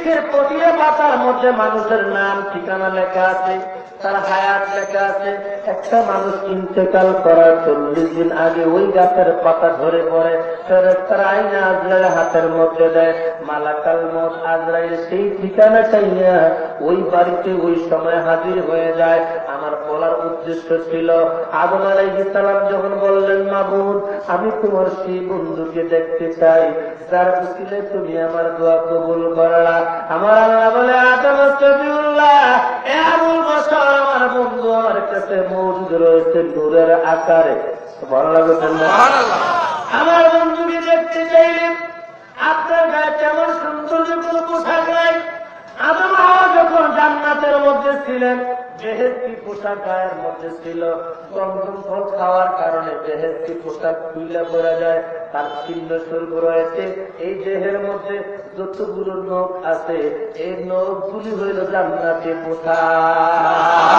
নিচের প্রতিটা পাতার মধ্যে মানুষের নাম ঠিকানা লেখা আছে, তার হায়াত লেখা আছে। একটা মানুষ ইন্তেকাল করার 40 দিন আগে ওই গাছের পাতা ধরে পড়ে ফেরেশতারা আইনা আজরাইল হাতের মধ্যে দেয়। মালাকাল মউত আজরাইল সেই ঠিকানা চাইয়া ওই বাড়িতে ওই সময় হাজির হয়ে যায়। আমার বলার উদ্দেশ্য ছিল, আদম আলাইহিস সালাম যখন বললেন, মাবুদ আমি তোমার সেই বন্ধুকে দেখতে চাই যার উসিলায় তুমি আমার দোয়া কবুল করলা। আমার আল্লাহ বলে, আদম সফিউল্লাহ, এ আবুল বশর, আমার বন্ধু আমার কাছে মওজুদ রয়েছে নূরের আকারে। সুবহানাল্লাহ। আমার বন্ধুকে দেখতে চাইলেন, আপনার গায়ে তেমন সৌন্দর্য কোনো পোশাক নাই। আদম হাওয়া যখন জান্নাতের মধ্যে ছিলেন, বেহেশতি পোশাক গায়ের মধ্যে ছিল। গন্ধম ফল খাওয়ার কারণে বেহেশতি পোশাক খুলে পড়া যায়, তার চিহ্ন স্বরূপ রয়েছে। এই দেহের মধ্যে যতগুলো নখ আছে, এই নখগুলি হইল জান্নাতের পোশাক।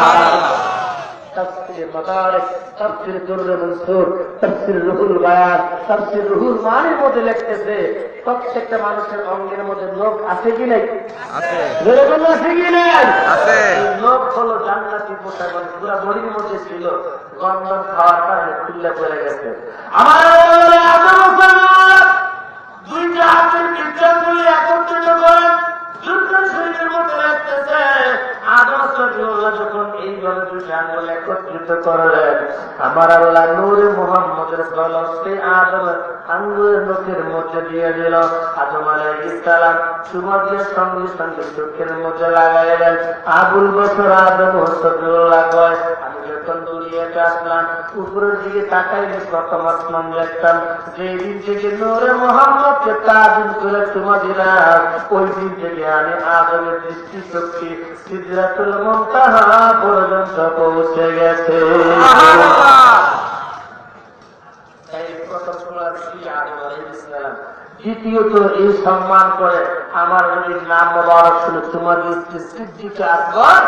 তাফসীর মাদারিক, তাফসীর দুররে মনসুর, তাফসীর রুহুল বায়ান, তাফসীর রুহুল মানির মধ্যে লিখতেছে, প্রত্যেকটা মানুষের অঙ্গের মধ্যে নখ আছে কি নাই? আছে। যেরকম আছে কি নাই? আছে। এই নখ হলো জান্নাতি পোশাক, পুরো বডির মধ্যে ছিল, গন্ধম খাওয়ার কারণে খুলে পড়ে গেছে। আমার দুইটা হাতের কীর্তনগুলি একত্রিত করেন, দুইটা শরীরের মধ্যে রাখতেছে। আদম সফিউল্লাহ যখন এইভাবে দুইটা আঙ্গুল একত্রিত করলেন, আমার আল্লাহ নূরে মুহাম্মদের দলকে আদম আঙ্গুলের নখের মধ্যে দিয়ে দিল। আদম আলাইহিস সালাম চুমা দিয়ে সঙ্গে সঙ্গে চোখের মধ্যে লাগাইলেন। আবুল বশর আদম সফিউল্লাহ কয়, আমি যখন দুনিয়াতে আসলাম উপরের দিকে তাকাইলে প্রথম আসমান দেখতাম। যেই দিন থেকে নূরে মুহাম্মদকে তাজিম করে চুমা দিলাম, ওই দিন থেকে আমি আদমের দৃষ্টিশক্তি সিদরাতুল মুনতাহা পর্যন্ত পৌঁছে গেছে। দ্বিতীয়ত এই সম্মান করে আমার নবীর নাম মোবারক ছিল তোমার সিদ্দিক আকবর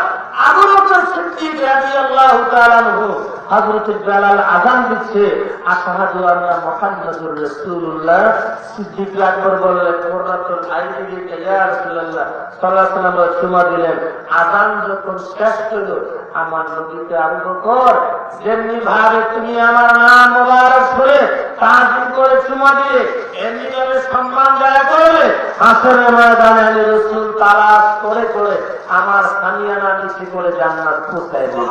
আবু বকর সিদ্দিক রাদিয়াল্লাহু তাআলা আনহু। হযরত বেলাল আযান দিচ্ছে, আশহাদু আন্না মুহাম্মাদুর রাসূলুল্লাহ। সিদ্দিক আকবর বললেন, কুররাতুল আইনি ইয়া রাসূলুল্লাহ সাল্লাল্লাহু আলাইহি ওয়াসাল্লাম চুমা দিলেন। আযান যখন শেষ হলো, আমার নবীকে আবু বকর যেমনি ভাবে তুমি আমার নাম মোবারক করে তাজিম করে চুমা দিয়ে এমনি ভাবে সম্মান জানা করলে, হাসরের ময়দানে আমি রাসূল তালাশ করে করে আমার সামিয়ানা নিচে করে জান্নাত পৌঁছায় দিই।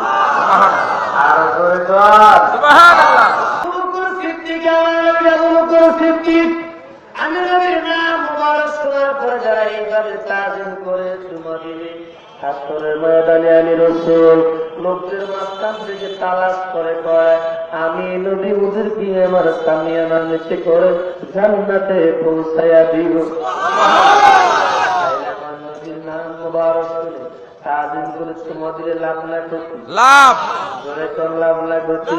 আর জোরে কর সুবহানাল্লাহ। আবু বকর সিদ্দিক, আমার নবী আবু বকর সিদ্দিক, আমি নবীর নাম মোবারক শোনার পরে যারা এইভাবে তাজিম করে চুমা দিবে, হাসরের ময়দানে আমি রাসূল লোকদের মাঝখান থেকে তালাশ করে কয়, আমি নবী ওদেরকে আমার সামিয়ানা নিচে করে জান্নাতে পৌঁছায়া দিব। আমার নবীর নাম মোবারক শুনে তাজিম করে চুমা দিলে লাভ না ক্ষতি? লাভ। জোরে কর লাভ না ক্ষতি?